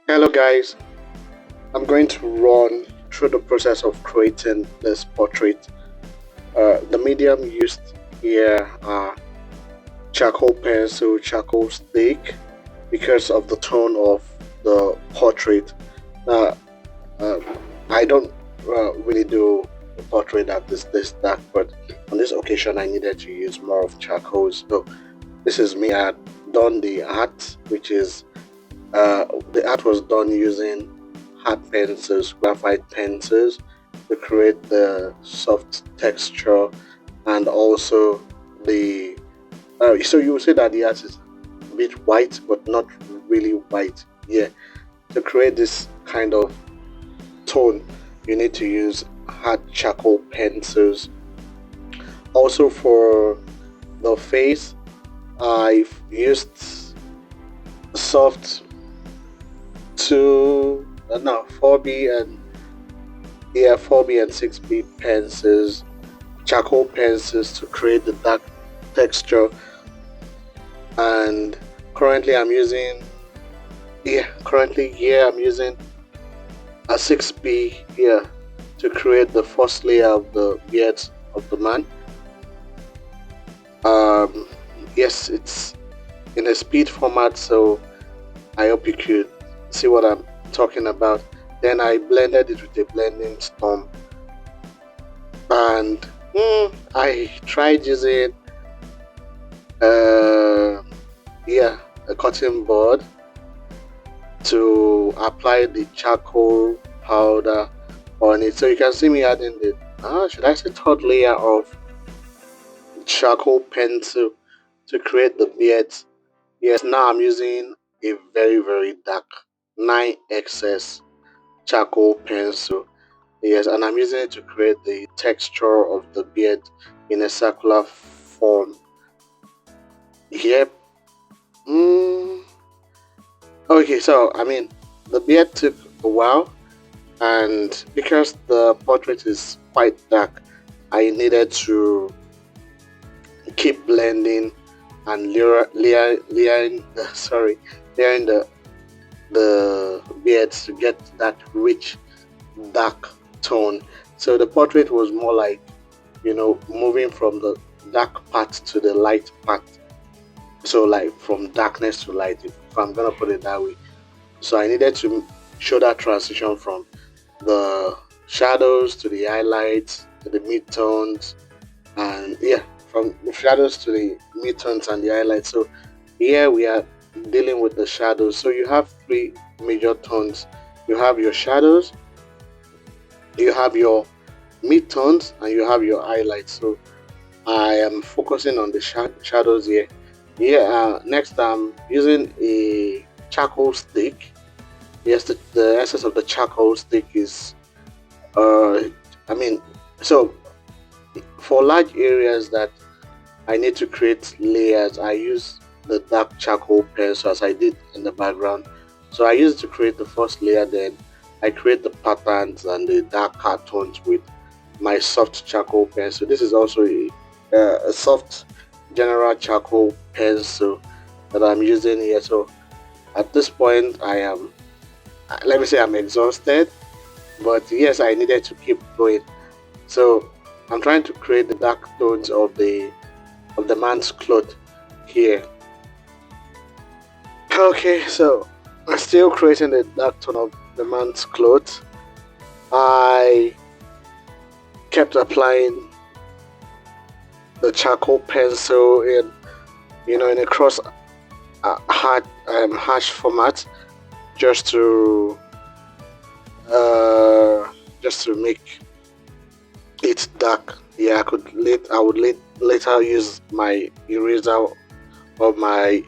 Hello guys, I'm going to run through the process of creating this portrait. The medium used here are charcoal pencil, charcoal stick because of the tone of the portrait. Uh, uh, I don't really do a portrait that is this dark, but on this occasion I needed to use more of charcoal. So this is me. I had done the art, which is the art was done using hard pencils, graphite pencils, to create the soft texture and also the. So you would say that the art is a bit white, but not really white. Yeah, to create this kind of tone, you need to use hard charcoal pencils. Also for the face, I've used soft two, no, 4B and yeah, 4B and 6B pencils, charcoal pencils to create the dark texture. And currently, I'm using a 6B here to create the first layer of the beard of the man. Um, yes, it's in a speed format, so I hope you could see what I'm talking about. Then I blended it with a blending storm, and I tried using uh, yeah, a cotton board to apply the charcoal powder on it. So you can see me adding the should I say third layer of charcoal pencil to create the beard. Yes, now I'm using a very dark 9XS charcoal pencil. Yes, and I'm using it to create the texture of the beard in a circular form. Yep. Mm, okay, so I mean, the beard took a while, and because the portrait is quite dark, I needed to keep blending and layering the beards to get that rich dark tone. So the portrait was more like, moving from the dark part to the light part. So like from darkness to light, if I'm gonna put it that way. So I needed to show that transition from the shadows to the highlights to the midtones, and yeah, from the shadows to the midtones and the highlights. So here we are dealing with the shadows. So you have three major tones. You have your shadows, you have your midtones, and you have your highlights. So I am focusing on the shadows here. Yeah. Next, I'm using a charcoal stick. Yes, the essence of the charcoal stick is, uh, I mean, so for large areas that I need to create layers, I use the dark charcoal pencil as I did in the background. So I use it to create the first layer, then I create the patterns and the dark tones with my soft charcoal pencil. This is also a soft general charcoal pencil that I'm using here. So at this point, I am, let me say, I'm exhausted, but yes, I needed to keep going. So I'm trying to create the dark tones of the man's cloth here. Okay, so I'm still creating the dark tone of the man's clothes. I kept applying the charcoal pencil in a cross hash format just to uh, just to make it dark. Yeah, I would later use my eraser or my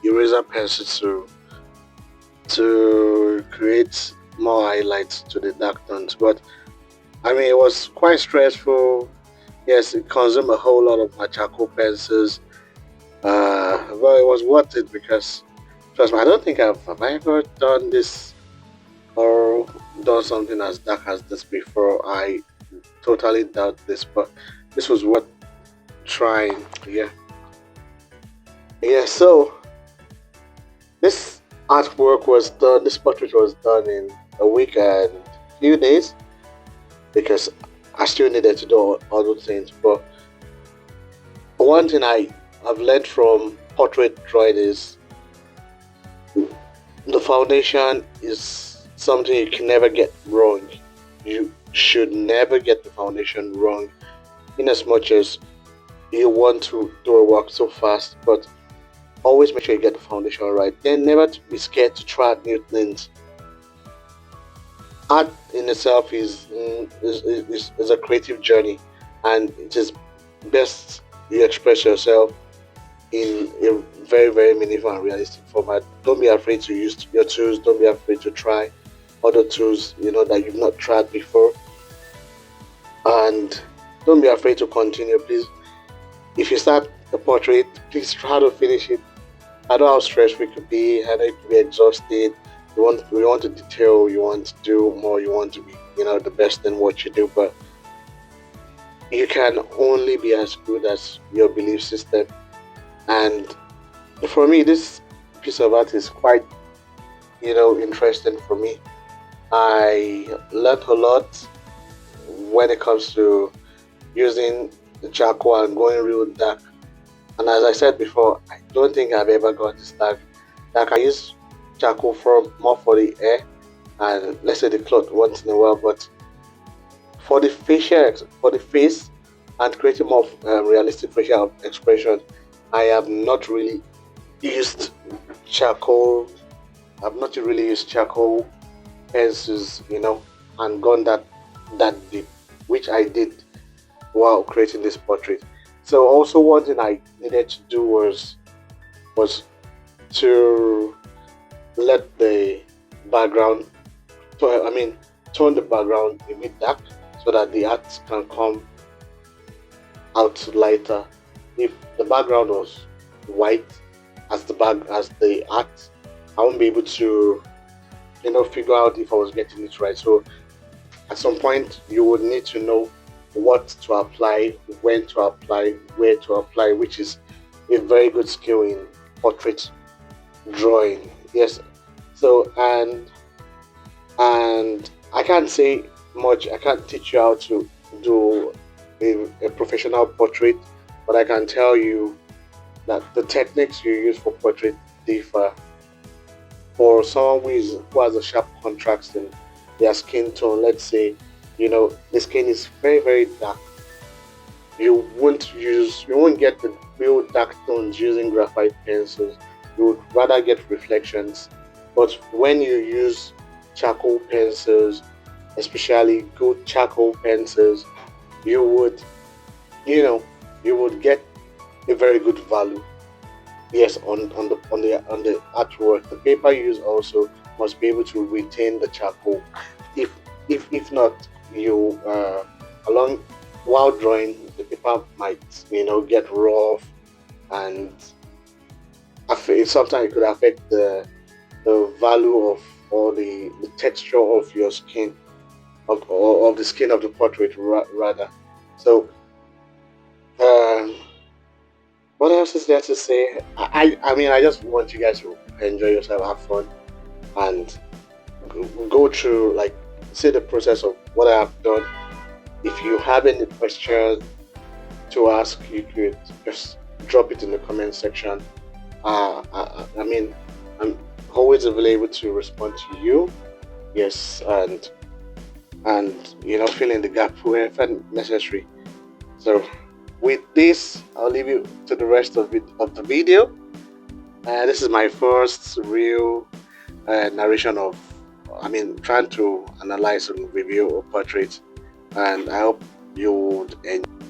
eraser pencil to create more highlights to the dark tones. But I mean, it was quite stressful. Yes, it consumed a whole lot of my charcoal pencils. But it was worth it because trust me, I don't think have I ever done this or done something as dark as this before. I totally doubt this, but this was worth trying. Yeah, yeah. So this artwork was done. This portrait was done in a week and few days because I still needed to do other things. But one thing I've learned from portrait drawing is the foundation is something you can never get wrong. You should never get the foundation wrong, in as much as you want to do a work so fast, but always make sure you get the foundation right. Then never to be scared to try new things. Art in itself is a creative journey, and it is best you express yourself in a very, very meaningful and realistic format. Don't be afraid to use your tools. Don't be afraid to try other tools, that you've not tried before. And don't be afraid to continue. Please, if you start a portrait, please try to finish it. I know how stressful it could be. I know it could be exhausted. You want to detail. You want to do more. You want to be, the best in what you do. But you can only be as good as your belief system. And for me, this piece of art is quite, interesting for me. I learned a lot when it comes to using the charcoal and going real dark. And as I said before, I don't think I've ever got this dark. Like I use charcoal for more for the hair and let's say the cloth once in a while, but for the face and creating more realistic facial expression, I have not really used charcoal. I've not really used charcoal pencils, and gone that deep, which I did while creating this portrait. So also one thing I needed to do was to let the background, turn the background a bit dark so that the art can come out lighter. If the background was white as the art, I won't be able to figure out if I was getting it right. So at some point you would need to know what to apply, when to apply, where to apply, which is a very good skill in portrait drawing. Yes. So and I can't say much. I can't teach you how to do a professional portrait, but I can tell you that the techniques you use for portrait differ. For someone who has a sharp contrast in their skin tone, let's say, the skin is very, very dark. You won't get the real dark tones using graphite pencils. You would rather get reflections. But when you use charcoal pencils, especially good charcoal pencils, you would, you would get a very good value. Yes, on the artwork, the paper used also must be able to retain the charcoal. If not, you along while drawing, the paper might get rough, and sometimes it could affect the value of, or the texture of your skin, of the skin of the portrait rather. So um, what else is there to say? I mean, I just want you guys to enjoy yourself, have fun, and go through, like, see the process of what I have done. If you have any questions to ask, you could just drop it in the comment section. I mean, I'm always available to respond to you. Yes, and fill in the gap wherever necessary. So with this, I'll leave you to the rest of the video. This is my first real narration of, trying to analyze and review a portrait, and I hope you would enjoy.